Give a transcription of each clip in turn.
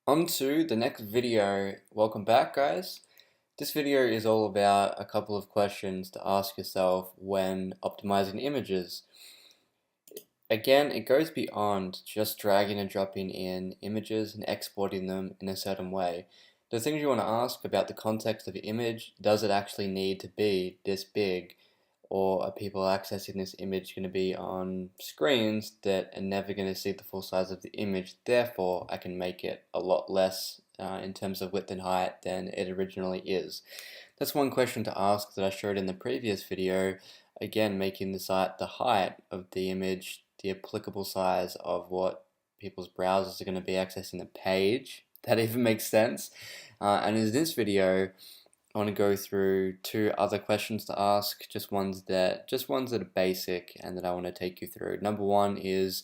On to the next video. Welcome back, guys. This video is all about a couple of questions to ask yourself when optimizing images. Again, it goes beyond just dragging and dropping in images and exporting them in a certain way. The things you want to ask about the context of the image: does it actually need to be this big? Or are people accessing this image going to be on screens that are never going to see the full size of the image? Therefore, I can make it a lot less in terms of width and height than it originally is. That's one question to ask that I showed in the previous video. Again, making the height of the image the applicable size of what people's browsers are going to be accessing the page. That even makes sense. And in this video, I want to go through two other questions to ask, just ones that are basic and that I want to take you through. Number one is,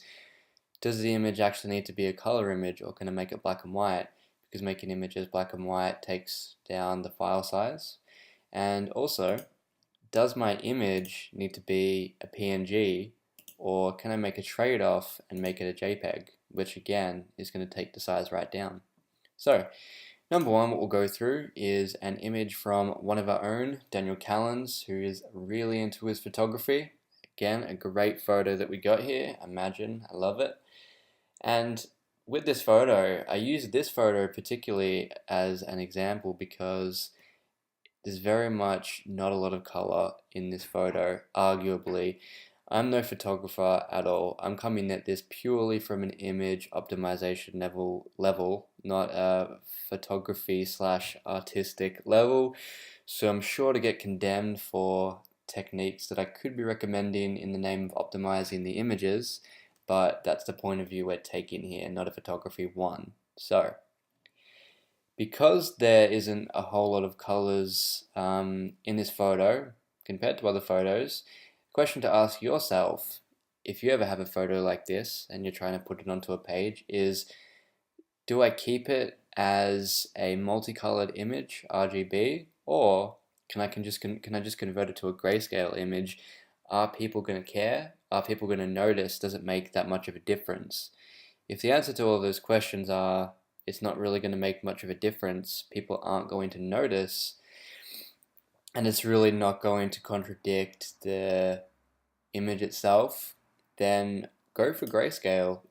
does the image actually need to be a color image, or can I make it black and white? Because making images black and white takes down the file size. And also, does my image need to be a PNG, or can I make a trade-off and make it a JPEG, which again is going to take the size right down. So, number one, what we'll go through is an image from one of our own, Daniel Callens, who is really into his photography. Again, a great photo that we got here. Imagine, I love it. And with this photo, I use this photo particularly as an example because there's very much not a lot of color in this photo, arguably. I'm no photographer at all. I'm coming at this purely from an image optimization level, not a photography slash artistic level. So I'm sure to get condemned for techniques that I could be recommending in the name of optimizing the images, but that's the point of view we're taking here, not a photography one. So, because there isn't a whole lot of colors in this photo compared to other photos, question to ask yourself, if you ever have a photo like this and you're trying to put it onto a page, is, do I keep it as a multicolored image, RGB, or can I just convert it to a grayscale image? Are people going to care? Are people going to notice? Does it make that much of a difference? If the answer to all those questions are, it's not really going to make much of a difference, people aren't going to notice, and it's really not going to contradict the image itself, then go for grayscale.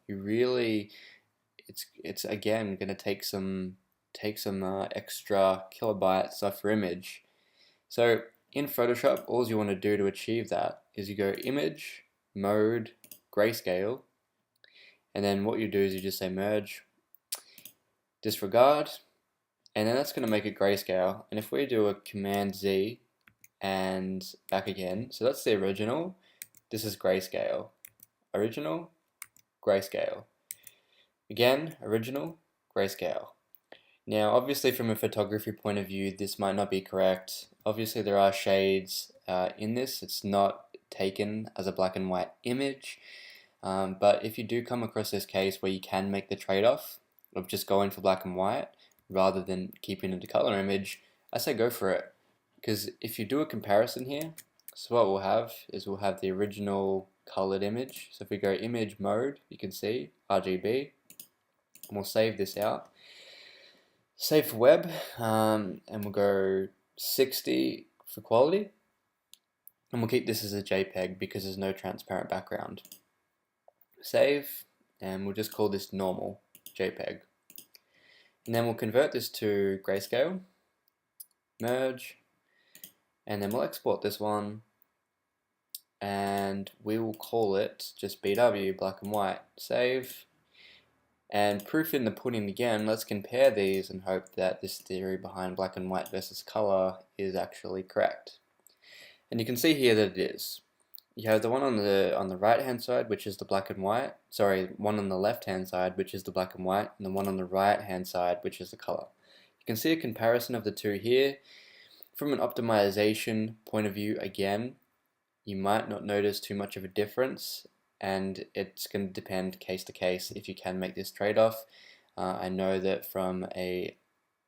It's again going to take some extra kilobytes off your image. So in Photoshop, all you want to do to achieve that is you go image, mode, grayscale, and then what you do is you just say merge, disregard, and then that's going to make it grayscale. And if we do a Command Z and back again, so that's the original, this is grayscale, original, grayscale, again, original, grayscale. Now obviously from a photography point of view this might not be correct. Obviously there are shades in this, it's not taken as a black and white image, but if you do come across this case where you can make the trade-off of just going for black and white rather than keeping it a color image, I say go for it. Because if you do a comparison here, so what we'll have is we'll have the original colored image. So if we go image mode, you can see RGB, and we'll save this out. Save for web, and we'll go 60 for quality, and we'll keep this as a JPEG because there's no transparent background. Save, and we'll just call this normal JPEG. And then we'll convert this to grayscale, merge, and then we'll export this one, and we will call it just BW, black and white. Save, and proof in the pudding again. Let's compare these and hope that this theory behind black and white versus color is actually correct. And you can see here that it is. You have the one on the right hand side, which is the black and white. Sorry, one on the left hand side, which is the black and white, and the one on the right hand side, which is the color. You can see a comparison of the two here. From an optimization point of view, again, you might not notice too much of a difference, and it's going to depend case to case if you can make this trade-off. I know that from a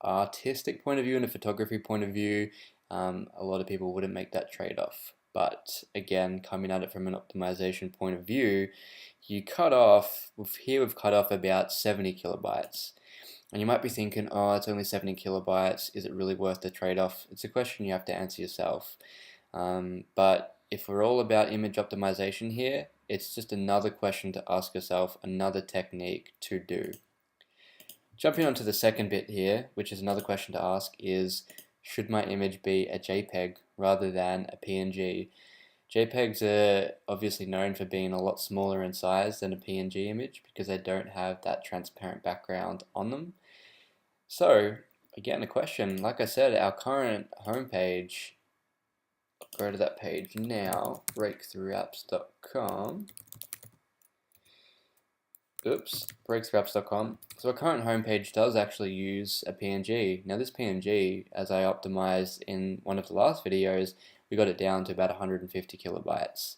artistic point of view and a photography point of view, a lot of people wouldn't make that trade-off. But again, coming at it from an optimization point of view, you cut off, here we've cut off about 70 kilobytes. And you might be thinking, oh, it's only 70 kilobytes. Is it really worth the trade-off? It's a question you have to answer yourself. But if we're all about image optimization here, it's just another question to ask yourself, another technique to do. Jumping on to the second bit here, which is another question to ask, is should my image be a JPEG rather than a PNG? JPEGs are obviously known for being a lot smaller in size than a PNG image because they don't have that transparent background on them. So, again, a question, like I said, our current homepage, I'll go to that page now, breakthroughapps.com. breakthroughapps.com. So our current homepage does actually use a PNG. Now this PNG, as I optimized in one of the last videos, we got it down to about 150 kilobytes.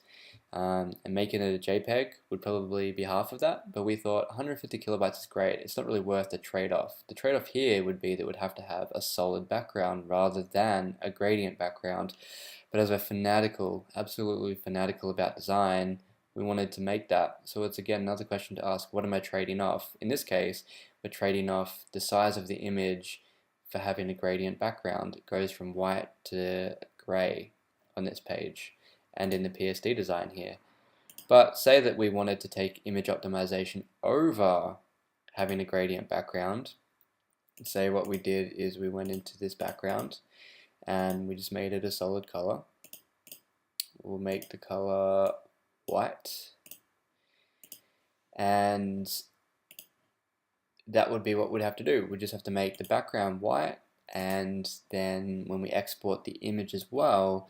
And making it a JPEG would probably be half of that, but we thought 150 kilobytes is great. It's not really worth the trade-off. The trade-off here would be that it would have to have a solid background rather than a gradient background. But as we're fanatical, absolutely fanatical about design, we wanted to make that. So it's again another question to ask, what am I trading off? In this case, we're trading off the size of the image for having a gradient background. It goes from white to grey on this page and in the PSD design here. But say that we wanted to take image optimization over having a gradient background. Say what we did is we went into this background and we just made it a solid color. We'll make the color white, and that would be what we'd have to do. We just have to make the background white, and then when we export the image as well,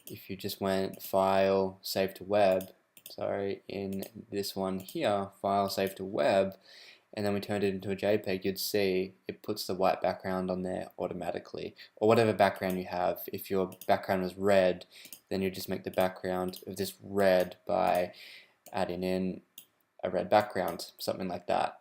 if you just went file save to web, in this one here, file save to web, and then we turned it into a JPEG, you'd see it puts the white background on there automatically, or whatever background you have. If your background was red, then you just make the background of this red by adding in a red background, something like that.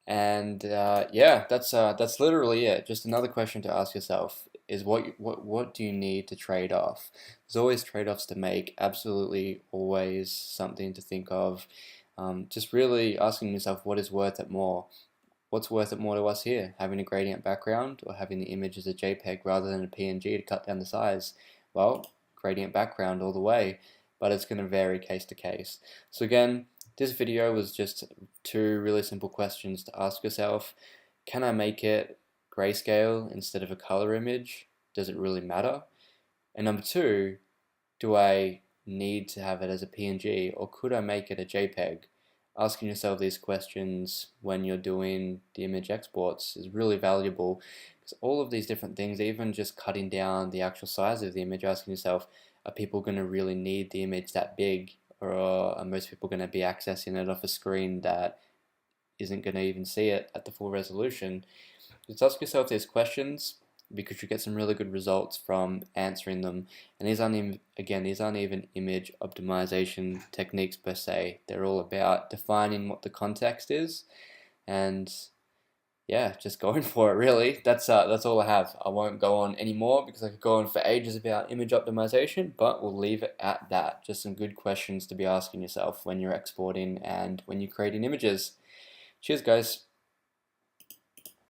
And yeah, that's literally it. Just another question to ask yourself is what do you need to trade off? There's always trade-offs to make. Absolutely, always something to think of. Just really asking yourself what is worth it more. What's worth it more to us here? Having a gradient background or having the image as a JPEG rather than a PNG to cut down the size? Well, gradient background all the way, but it's going to vary case to case. So again, this video was just two really simple questions to ask yourself. Can I make it grayscale instead of a color image? Does it really matter? And number two, do I need to have it as a PNG or could I make it a JPEG? Asking yourself these questions when you're doing the image exports is really valuable because all of these different things, even just cutting down the actual size of the image, asking yourself, are people going to really need the image that big, or are most people going to be accessing it off a screen that isn't going to even see it at the full resolution? Just ask yourself these questions because you get some really good results from answering them. And these aren't even image optimization techniques per se. They're all about defining what the context is and yeah, just going for it really. That's all I have. I won't go on anymore because I could go on for ages about image optimization, but we'll leave it at that. Just some good questions to be asking yourself when you're exporting and when you're creating images. Cheers guys.